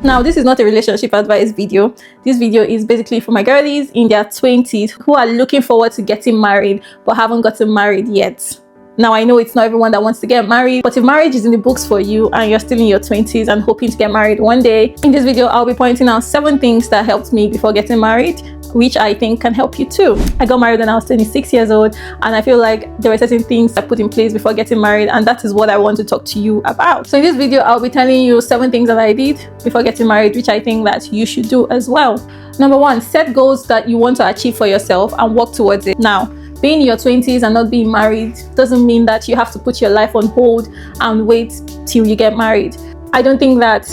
Now, this is not a relationship advice video. This video is basically for my girlies in their 20s who are looking forward to getting married but haven't gotten married yet. Now, I know it's not everyone that wants to get married, but if marriage is in the books for you and you're still in your 20s and hoping to get married one day, in this video, I'll be pointing out 7 things that helped me before getting married, which I think can help you too. I got married when I was 26 years old, and I feel like there were certain things I put in place before getting married, and that is what I want to talk to you about. So in this video, I'll be telling you 7 things that I did before getting married, which I think that you should do as well. Number 1, set goals that you want to achieve for yourself and work towards it. Now, being in your 20s and not being married doesn't mean that you have to put your life on hold and wait till you get married. I don't think that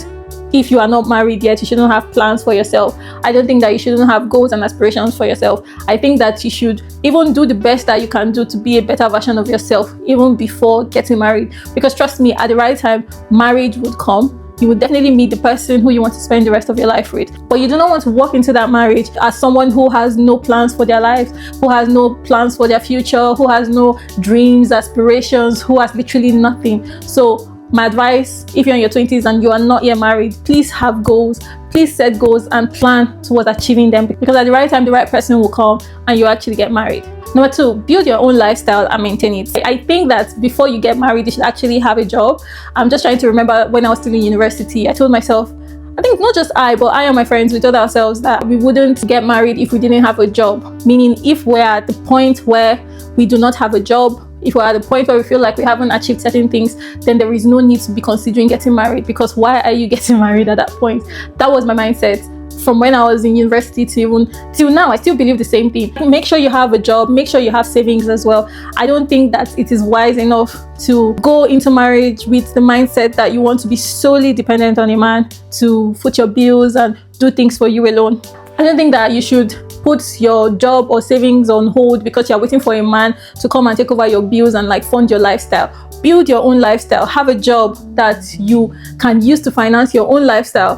if you are not married yet, you shouldn't have plans for yourself. I don't think that you shouldn't have goals and aspirations for yourself. I think that you should even do the best that you can do to be a better version of yourself even before getting married. Because trust me, at the right time, marriage would come. You would definitely meet the person who you want to spend the rest of your life with. But you do not want to walk into that marriage as someone who has no plans for their life, who has no plans for their future, who has no dreams, aspirations, who has literally nothing. So my advice, if you're in your 20s and you are not yet married, please have goals. Please set goals and plan towards achieving them, because at the right time, the right person will come and you actually get married. Number 2, build your own lifestyle and maintain it. I think that before you get married, you should actually have a job. I'm just trying to remember when I was still in university, I told myself, I think not just I, but I and my friends, we told ourselves that we wouldn't get married if we didn't have a job. Meaning, if we're at the point where we do not have a job, if we're at the point where we feel like we haven't achieved certain things, then there is no need to be considering getting married, because why are you getting married at that point? That was my mindset from when I was in university to even till now. I still believe the same thing. Make sure you have a job, make sure you have savings as well. I don't think that it is wise enough to go into marriage with the mindset that you want to be solely dependent on a man to foot your bills and do things for you alone. I don't think that you should put your job or savings on hold because you're waiting for a man to come and take over your bills and like fund your lifestyle. Build your own lifestyle. Have a job that you can use to finance your own lifestyle.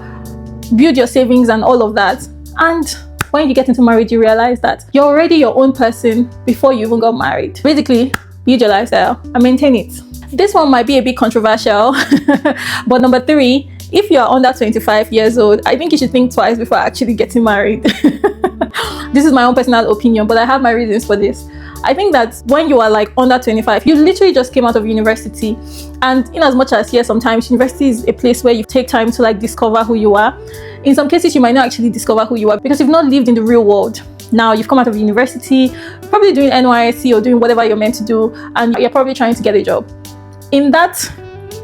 Build your savings and all of that. And when you get into marriage, you realize that you're already your own person before you even got married. Basically, build your lifestyle and maintain it. This one might be a bit controversial, but number 3, if you're under 25 years old, I think you should think twice before actually getting married. This is my own personal opinion, but I have my reasons for this. I think that when you are like under 25, you literally just came out of university, and in as much as yes, sometimes university is a place where you take time to like discover who you are. In some cases, you might not actually discover who you are because you've not lived in the real world. Now you've come out of university, probably doing NYSC or doing whatever you're meant to do, and you're probably trying to get a job. In that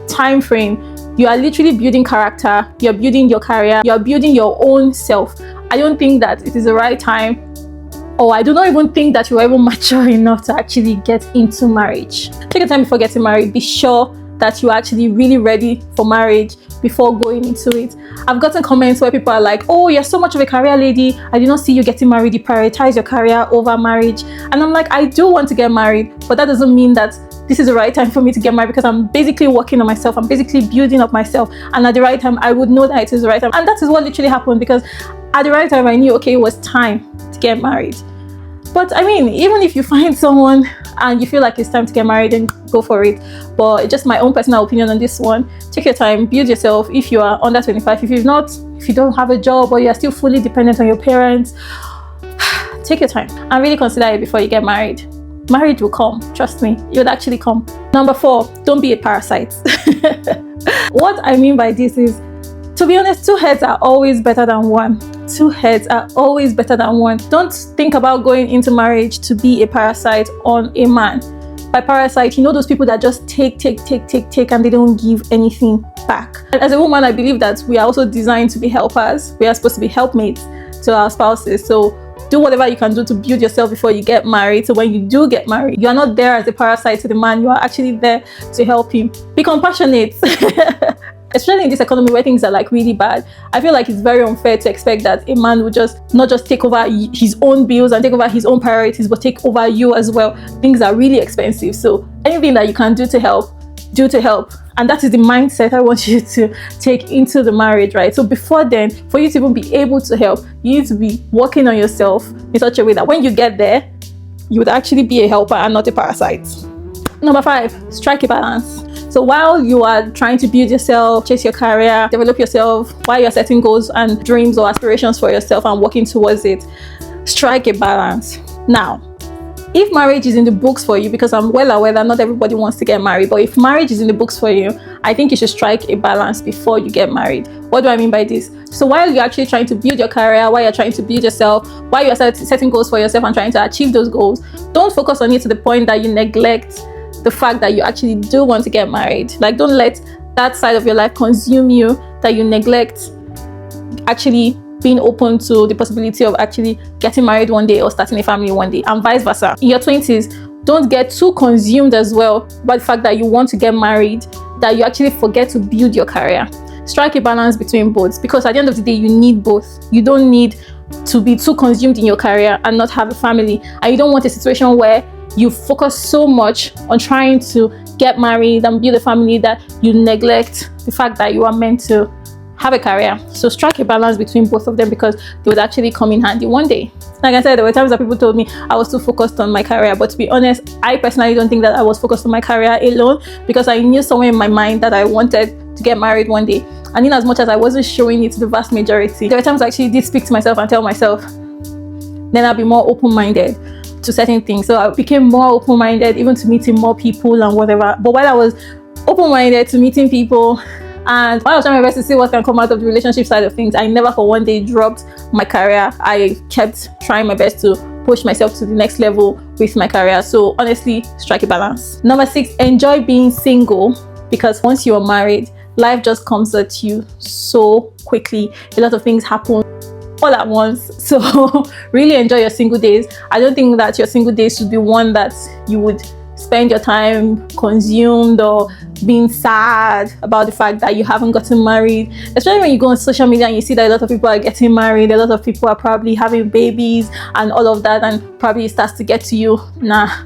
time frame, you are literally building character, you're building your career, you're building your own self. I don't think that it is the right time, or I do not even think that you're even mature enough to actually get into marriage. Take your time before getting married. Be sure that you're actually really ready for marriage before going into it. I've gotten comments where people are like, oh, you're so much of a career lady, I did not see you getting married, you prioritize your career over marriage. And I'm like, I do want to get married, but that doesn't mean that this is the right time for me to get married, because I'm basically working on myself, I'm basically building up myself, and at the right time I would know that it is the right time. And that is what literally happened, because at the right time I knew, okay, it was time to get married. But I mean, even if you find someone and you feel like it's time to get married, then go for it. But it's just my own personal opinion on this one. Take your time, build yourself. If you are under 25, if you don't have a job, or you're still fully dependent on your parents, take your time and really consider it before you get married. Marriage will come, trust me, it would actually come. Number 4, don't be a parasite. What I mean by this is, to be honest, 2 heads are always better than 1. 2 heads are always better than 1. Don't think about going into marriage to be a parasite on a man. By parasite, you know those people that just take and they don't give anything back. And as a woman, I believe that we are also designed to be helpers. We are supposed to be helpmates to our spouses. So do whatever you can do to build yourself before you get married. So when you do get married, you are not there as a parasite to the man. You are actually there to help him. Be compassionate. Especially in this economy where things are like really bad, I feel like it's very unfair to expect that a man would not just take over his own bills and take over his own priorities, but take over you as well. Things are really expensive. So anything that you can do to help, do to help. And that is the mindset I want you to take into the marriage, right? So before then, for you to even be able to help, you need to be working on yourself in such a way that when you get there, you would actually be a helper and not a parasite. Number 5, strike a balance. So while you are trying to build yourself, chase your career, develop yourself, while you're setting goals and dreams or aspirations for yourself and working towards it, strike a balance. Now, if marriage is in the books for you, because I'm well aware that not everybody wants to get married, but if marriage is in the books for you, I think you should strike a balance before you get married. What do I mean by this? So while you're actually trying to build your career, while you're trying to build yourself, while you're setting goals for yourself and trying to achieve those goals, don't focus on it to the point that you neglect the fact that you actually do want to get married. Like, don't let that side of your life consume you, that you neglect actually being open to the possibility of actually getting married one day or starting a family one day, and vice versa. In your 20s, don't get too consumed as well by the fact that you want to get married that you actually forget to build your career. Strike a balance between both, because at the end of the day, you need both. You don't need to be too consumed in your career and not have a family, and you don't want a situation where you focus so much on trying to get married and build a family that you neglect the fact that you are meant to have a career. So strike a balance between both of them, because they would actually come in handy one day. Like I said, there were times that people told me I was too focused on my career, but to be honest, I personally don't think that I was focused on my career alone, because I knew somewhere in my mind that I wanted to get married one day. And in as much as I wasn't showing it to the vast majority, there were times I actually did speak to myself and tell myself, then I'll be more open-minded to certain things. So I became more open-minded even to meeting more people and whatever. But while I was open-minded to meeting people, and while I was trying my best to see what can come out of the relationship side of things, I never for one day dropped my career. I kept trying my best to push myself to the next level with my career. So honestly, strike a balance. Number 6, enjoy being single, because once you are married, life just comes at you so quickly. A lot of things happen all at once. So really enjoy your single days. I don't think that your single days should be one that you would spend your time consumed or being sad about the fact that you haven't gotten married, especially when you go on social media and you see that a lot of people are getting married, a lot of people are probably having babies and all of that, and probably it starts to get to you. Nah,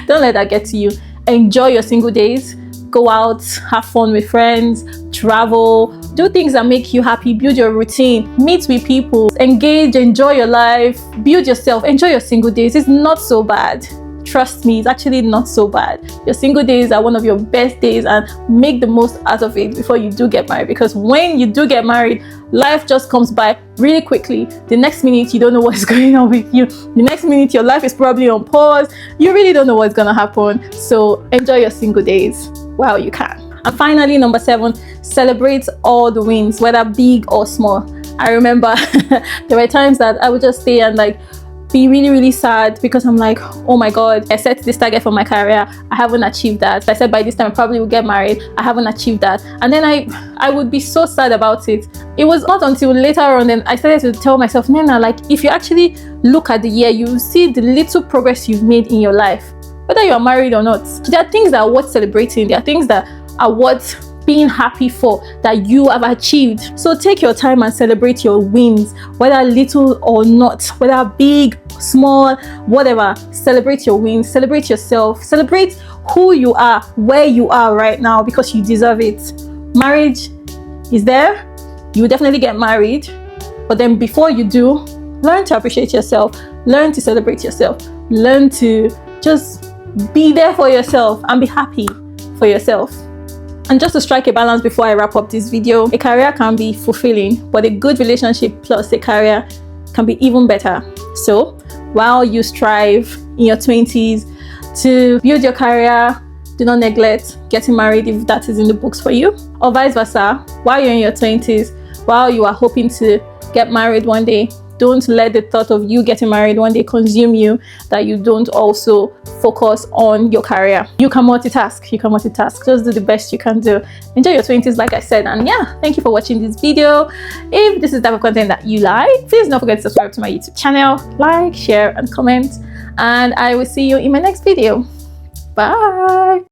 don't let that get to you. Enjoy your single days. Go out, have fun with friends, travel, do things that make you happy, build your routine, meet with people, engage, enjoy your life, build yourself, enjoy your single days. It's not so bad. Trust me, it's actually not so bad. Your single days are one of your best days, and make the most out of it before you do get married, because when you do get married, life just comes by really quickly. The next minute, you don't know what's going on with you. The next minute, your life is probably on pause. You really don't know what's gonna happen. So enjoy your single days while you can. And finally, number 7, celebrate all the wins, whether big or small. I remember there were times that I would just stay and be really sad, because I'm like, oh my god, I set this target for my career, I haven't achieved that. I said by this time I probably will get married, I haven't achieved that. And then I would be so sad about it. It was not until later on then I started to tell myself, Nena, like, if you actually look at the year, you see the little progress you've made in your life, whether you are married or not. There are things that are worth celebrating. There are things that are worth being happy for, that you have achieved. So take your time and celebrate your wins, whether little or not, whether big, small, whatever. Celebrate your wins, celebrate yourself, celebrate who you are, where you are right now, because you deserve it. Marriage is there. You will definitely get married, but then before you do, learn to appreciate yourself, learn to celebrate yourself, learn to just be there for yourself and be happy for yourself. And just to strike a balance before I wrap up this video, a career can be fulfilling, but a good relationship plus a career can be even better. So while you strive in your 20s to build your career, do not neglect getting married if that is in the books for you, or vice versa. While you're in your 20s, while you are hoping to get married one day, don't let the thought of you getting married one day consume you, that you don't also focus on your career. You can multitask. Just do the best you can do. Enjoy your 20s, like I said. And yeah, thank you for watching this video. If this is the type of content that you like, please don't forget to subscribe to my YouTube channel, like, share, and comment. And I will see you in my next video. Bye.